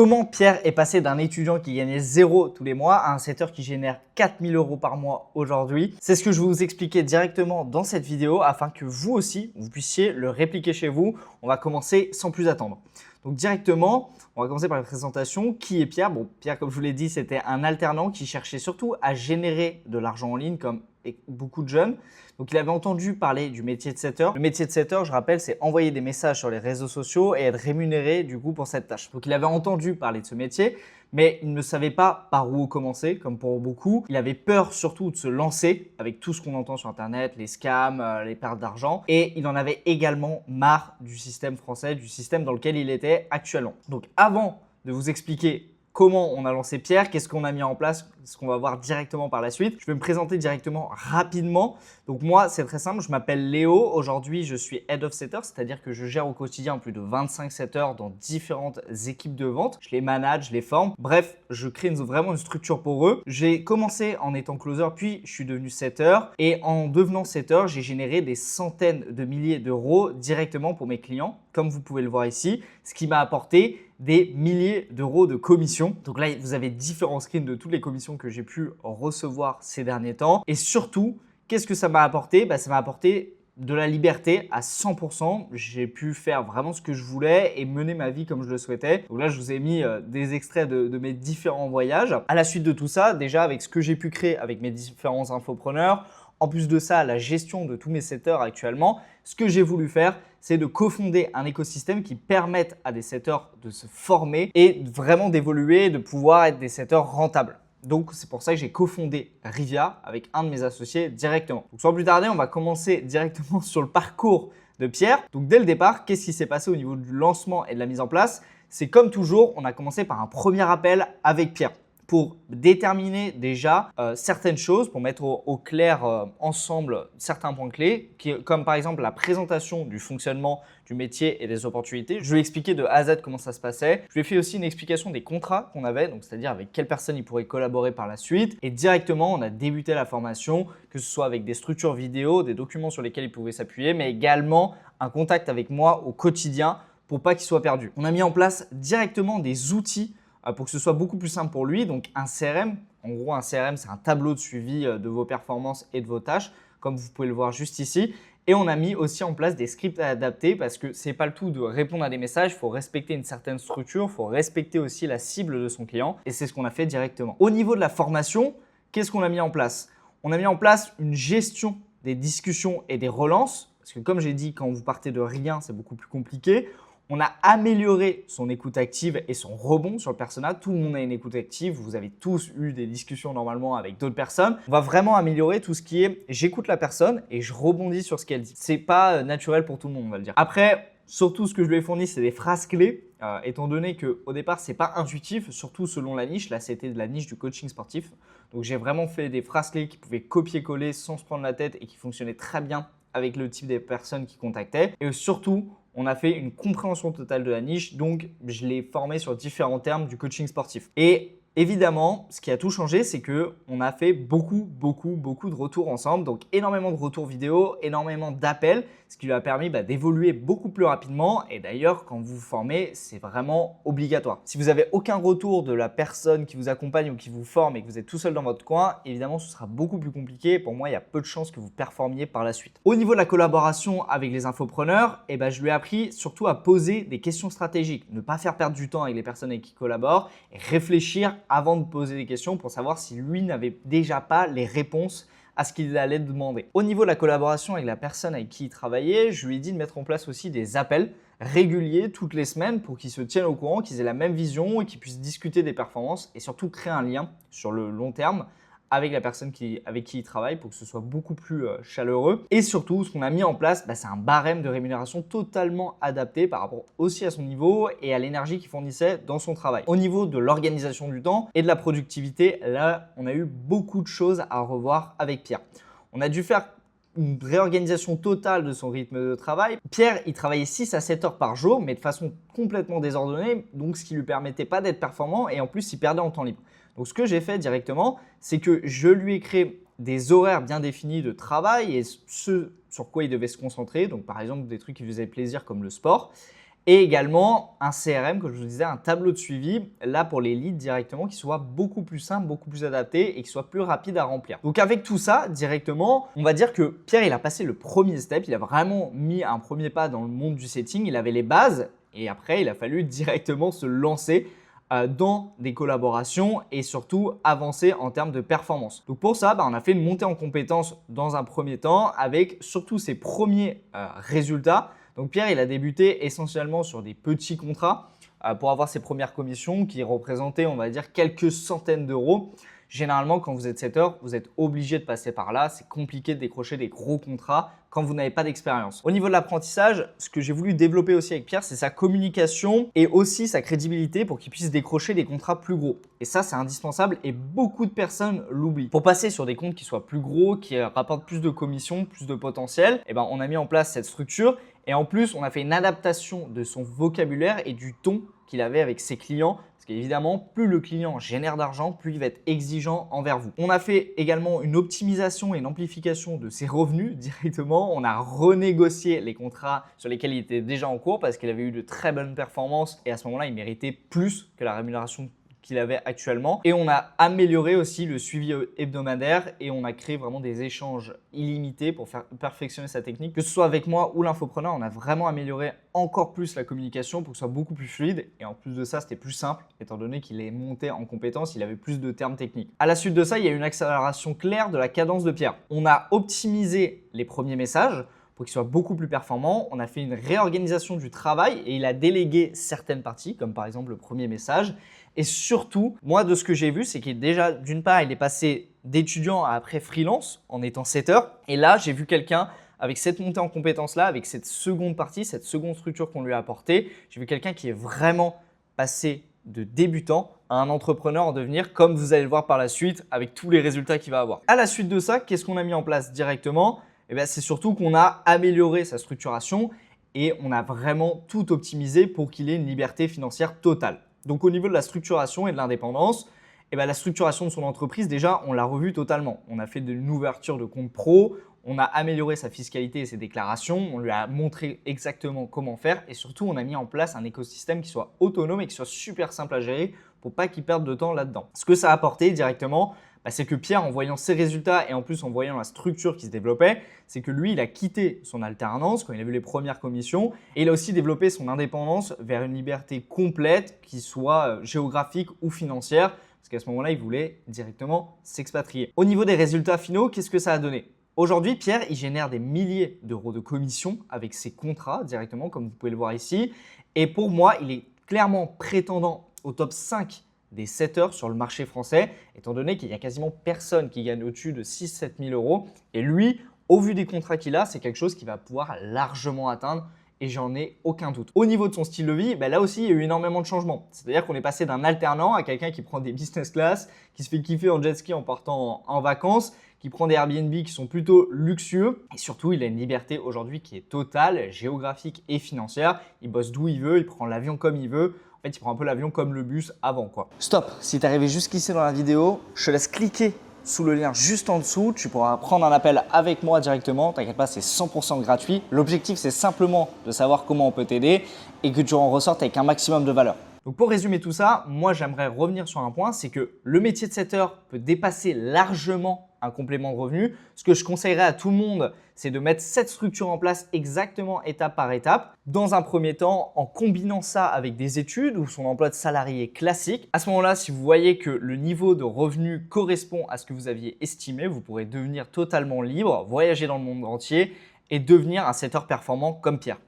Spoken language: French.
Comment Pierre est passé d'un étudiant qui gagnait 0 tous les mois à un setter qui génère 4000 € par mois aujourd'hui? C'est ce que je vais vous expliquer directement dans cette vidéo afin que vous aussi, vous puissiez le répliquer chez vous. On va commencer sans plus attendre. Donc directement, on va commencer par la présentation. Qui est Pierre? Bon, Pierre, comme je vous l'ai dit, c'était un alternant qui cherchait surtout à générer de l'argent en ligne comme beaucoup de jeunes. Donc, il avait entendu parler du métier de setter. Le métier de setter, je rappelle, c'est envoyer des messages sur les réseaux sociaux et être rémunéré du coup pour cette tâche. Donc, il avait entendu parler de ce métier, mais il ne savait pas par où commencer, comme pour beaucoup. Il avait peur surtout de se lancer avec tout ce qu'on entend sur Internet, les scams, les pertes d'argent. Et il en avait également marre du système français, du système dans lequel il était actuellement. Donc, avant de vous expliquer comment on a lancé Pierre, qu'est-ce qu'on a mis en place, ce qu'on va voir directement par la suite. Je vais me présenter directement rapidement. Donc moi, c'est très simple, je m'appelle Léo. Aujourd'hui, je suis Head of Setter, c'est-à-dire que je gère au quotidien plus de 25 setters dans différentes équipes de vente. Je les manage, je les forme. Bref, je crée vraiment une structure pour eux. J'ai commencé en étant closer, puis je suis devenu setter. Et en devenant setter, j'ai généré des centaines de milliers d'euros directement pour mes clients, comme vous pouvez le voir ici, ce qui m'a apporté des milliers d'euros de commissions. Donc là, vous avez différents screens de toutes les commissions que j'ai pu recevoir ces derniers temps. Et surtout, qu'est-ce que ça m'a apporté? Ça m'a apporté de la liberté à 100%. J'ai pu faire vraiment ce que je voulais et mener ma vie comme je le souhaitais. Donc là, je vous ai mis des extraits de mes différents voyages. À la suite de tout ça, déjà avec ce que j'ai pu créer avec mes différents infopreneurs, en plus de ça, la gestion de tous mes setters actuellement, ce que j'ai voulu faire, c'est de cofonder un écosystème qui permette à des setters de se former et vraiment d'évoluer, de pouvoir être des setters rentables. Donc, c'est pour ça que j'ai cofondé Rivia avec un de mes associés directement. Donc, sans plus tarder, on va commencer directement sur le parcours de Pierre. Donc, dès le départ, qu'est-ce qui s'est passé au niveau du lancement et de la mise en place? C'est comme toujours, on a commencé par un premier appel avec Pierre pour déterminer déjà certaines choses, pour mettre au clair ensemble certains points clés, comme par exemple la présentation du fonctionnement du métier et des opportunités. Je lui ai expliqué de A à Z comment ça se passait. Je lui ai fait aussi une explication des contrats qu'on avait, donc c'est-à-dire avec quelles personnes il pourrait collaborer par la suite. Et directement, on a débuté la formation, que ce soit avec des structures vidéo, des documents sur lesquels il pouvait s'appuyer, mais également un contact avec moi au quotidien pour pas qu'il soit perdu. On a mis en place directement des outils pour que ce soit beaucoup plus simple pour lui. Donc un CRM, en gros un CRM, c'est un tableau de suivi de vos performances et de vos tâches, comme vous pouvez le voir juste ici. Et on a mis aussi en place des scripts adaptés parce que ce n'est pas le tout de répondre à des messages, il faut respecter une certaine structure, il faut respecter aussi la cible de son client et c'est ce qu'on a fait directement. Au niveau de la formation, qu'est-ce qu'on a mis en place? On a mis en place une gestion des discussions et des relances parce que comme j'ai dit, quand vous partez de rien, c'est beaucoup plus compliqué. On a amélioré son écoute active et son rebond sur le persona. Tout le monde a une écoute active. Vous avez tous eu des discussions normalement avec d'autres personnes. On va vraiment améliorer tout ce qui est j'écoute la personne et je rebondis sur ce qu'elle dit. C'est pas naturel pour tout le monde, on va le dire. Après, surtout ce que je lui ai fourni, c'est des phrases clés. Étant donné qu'au départ, c'est pas intuitif, surtout selon la niche. Là, c'était de la niche du coaching sportif. Donc, j'ai vraiment fait des phrases clés qui pouvaient copier-coller sans se prendre la tête et qui fonctionnaient très bien avec le type des personnes qui contactaient. Et surtout, on a fait une compréhension totale de la niche, donc je l'ai formé sur différents termes du coaching sportif. Et évidemment, ce qui a tout changé, c'est qu'on a fait beaucoup de retours ensemble, donc énormément de retours vidéo, énormément d'appels, ce qui lui a permis d'évoluer beaucoup plus rapidement. Et d'ailleurs, quand vous vous formez, c'est vraiment obligatoire. Si vous n'avez aucun retour de la personne qui vous accompagne ou qui vous forme et que vous êtes tout seul dans votre coin, évidemment, ce sera beaucoup plus compliqué. Pour moi, il y a peu de chances que vous performiez par la suite. Au niveau de la collaboration avec les infopreneurs, je lui ai appris surtout à poser des questions stratégiques, ne pas faire perdre du temps avec les personnes avec qui il collabore et réfléchir avant de poser des questions pour savoir si lui n'avait déjà pas les réponses à ce qu'il allait demander. Au niveau de la collaboration avec la personne avec qui il travaillait, je lui ai dit de mettre en place aussi des appels réguliers toutes les semaines pour qu'ils se tiennent au courant, qu'ils aient la même vision et qu'ils puissent discuter des performances et surtout créer un lien sur le long terme avec la personne avec qui il travaille pour que ce soit beaucoup plus chaleureux. Et surtout, ce qu'on a mis en place, c'est un barème de rémunération totalement adapté par rapport aussi à son niveau et à l'énergie qu'il fournissait dans son travail. Au niveau de l'organisation du temps et de la productivité, là, on a eu beaucoup de choses à revoir avec Pierre. On a dû faire une réorganisation totale de son rythme de travail. Pierre, il travaillait 6 à 7 heures par jour, mais de façon complètement désordonnée, donc ce qui ne lui permettait pas d'être performant et en plus, il perdait en temps libre. Donc, ce que j'ai fait directement, c'est que je lui ai créé des horaires bien définis de travail et ce sur quoi il devait se concentrer. Donc, par exemple, des trucs qui lui faisaient plaisir comme le sport. Et également un CRM, comme je vous disais, un tableau de suivi, là pour les leads directement, qui soit beaucoup plus simple, beaucoup plus adapté et qui soit plus rapide à remplir. Donc avec tout ça, directement, on va dire que Pierre, il a passé le premier step, il a vraiment mis un premier pas dans le monde du setting, il avait les bases et après, il a fallu directement se lancer dans des collaborations et surtout avancer en termes de performance. Donc pour ça, on a fait une montée en compétences dans un premier temps avec surtout ses premiers résultats. Donc Pierre, il a débuté essentiellement sur des petits contrats pour avoir ses premières commissions qui représentaient, on va dire, quelques centaines d'euros. Généralement, quand vous êtes setter, vous êtes obligé de passer par là. C'est compliqué de décrocher des gros contrats quand vous n'avez pas d'expérience. Au niveau de l'apprentissage, ce que j'ai voulu développer aussi avec Pierre, c'est sa communication et aussi sa crédibilité pour qu'il puisse décrocher des contrats plus gros. Et ça, c'est indispensable et beaucoup de personnes l'oublient. Pour passer sur des comptes qui soient plus gros, qui rapportent plus de commissions, plus de potentiel, on a mis en place cette structure et en plus, on a fait une adaptation de son vocabulaire et du ton qu'il avait avec ses clients. Parce qu'évidemment, plus le client génère d'argent, plus il va être exigeant envers vous. On a fait également une optimisation et une amplification de ses revenus directement. On a renégocié les contrats sur lesquels il était déjà en cours parce qu'il avait eu de très bonnes performances et à ce moment-là, il méritait plus que la rémunération qu'il avait actuellement. Et on a amélioré aussi le suivi hebdomadaire et on a créé vraiment des échanges illimités pour faire perfectionner sa technique. Que ce soit avec moi ou l'infopreneur, on a vraiment amélioré encore plus la communication pour que ce soit beaucoup plus fluide. Et en plus de ça, c'était plus simple étant donné qu'il est monté en compétences, il avait plus de termes techniques. À la suite de ça, il y a eu une accélération claire de la cadence de Pierre. On a optimisé les premiers messages pour qu'ils soient beaucoup plus performants. On a fait une réorganisation du travail et il a délégué certaines parties, comme par exemple le premier message. Et surtout, moi, de ce que j'ai vu, c'est qu'il déjà, d'une part, il est passé d'étudiant à après freelance en étant setter. Et là, j'ai vu quelqu'un avec cette montée en compétences-là, avec cette seconde partie, cette seconde structure qu'on lui a apportée. J'ai vu quelqu'un qui est vraiment passé de débutant à un entrepreneur en devenir, comme vous allez le voir par la suite, avec tous les résultats qu'il va avoir. À la suite de ça, qu'est-ce qu'on a mis en place directement ? C'est surtout qu'on a amélioré sa structuration et on a vraiment tout optimisé pour qu'il ait une liberté financière totale. Donc au niveau de la structuration et de l'indépendance, la structuration de son entreprise, déjà, on l'a revue totalement. On a fait une ouverture de compte pro, on a amélioré sa fiscalité et ses déclarations, on lui a montré exactement comment faire et surtout, on a mis en place un écosystème qui soit autonome et qui soit super simple à gérer pour pas qu'il perde de temps là-dedans. Ce que ça a apporté directement, c'est que Pierre, en voyant ses résultats et en plus en voyant la structure qui se développait, c'est que lui, il a quitté son alternance quand il a vu les premières commissions et il a aussi développé son indépendance vers une liberté complète qui soit géographique ou financière parce qu'à ce moment-là, il voulait directement s'expatrier. Au niveau des résultats finaux, qu'est-ce que ça a donné ? Aujourd'hui, Pierre, il génère des milliers d'euros de commissions avec ses contrats directement, comme vous pouvez le voir ici. Et pour moi, il est clairement prétendant au top 5 des setters sur le marché français, étant donné qu'il y a quasiment personne qui gagne au-dessus de 6-7 000 euros. Et lui, au vu des contrats qu'il a, c'est quelque chose qu'il va pouvoir largement atteindre et j'en ai aucun doute. Au niveau de son style de vie, là aussi, il y a eu énormément de changements. C'est-à-dire qu'on est passé d'un alternant à quelqu'un qui prend des business class, qui se fait kiffer en jet ski en partant en vacances, qui prend des Airbnb qui sont plutôt luxueux. Et surtout, il a une liberté aujourd'hui qui est totale, géographique et financière. Il bosse d'où il veut, il prend l'avion comme il veut. En fait, il prend un peu l'avion comme le bus avant, quoi. Stop! Si tu es arrivé jusqu'ici dans la vidéo, je te laisse cliquer sous le lien juste en dessous. Tu pourras prendre un appel avec moi directement. T'inquiète pas, c'est 100% gratuit. L'objectif, c'est simplement de savoir comment on peut t'aider et que tu en ressortes avec un maximum de valeur. Donc pour résumer tout ça, moi j'aimerais revenir sur un point, c'est que le métier de setter peut dépasser largement un complément de revenu. Ce que je conseillerais à tout le monde, c'est de mettre cette structure en place exactement étape par étape. Dans un premier temps, en combinant ça avec des études ou son emploi de salarié classique. À ce moment-là, si vous voyez que le niveau de revenu correspond à ce que vous aviez estimé, vous pourrez devenir totalement libre, voyager dans le monde entier et devenir un setter performant comme Pierre.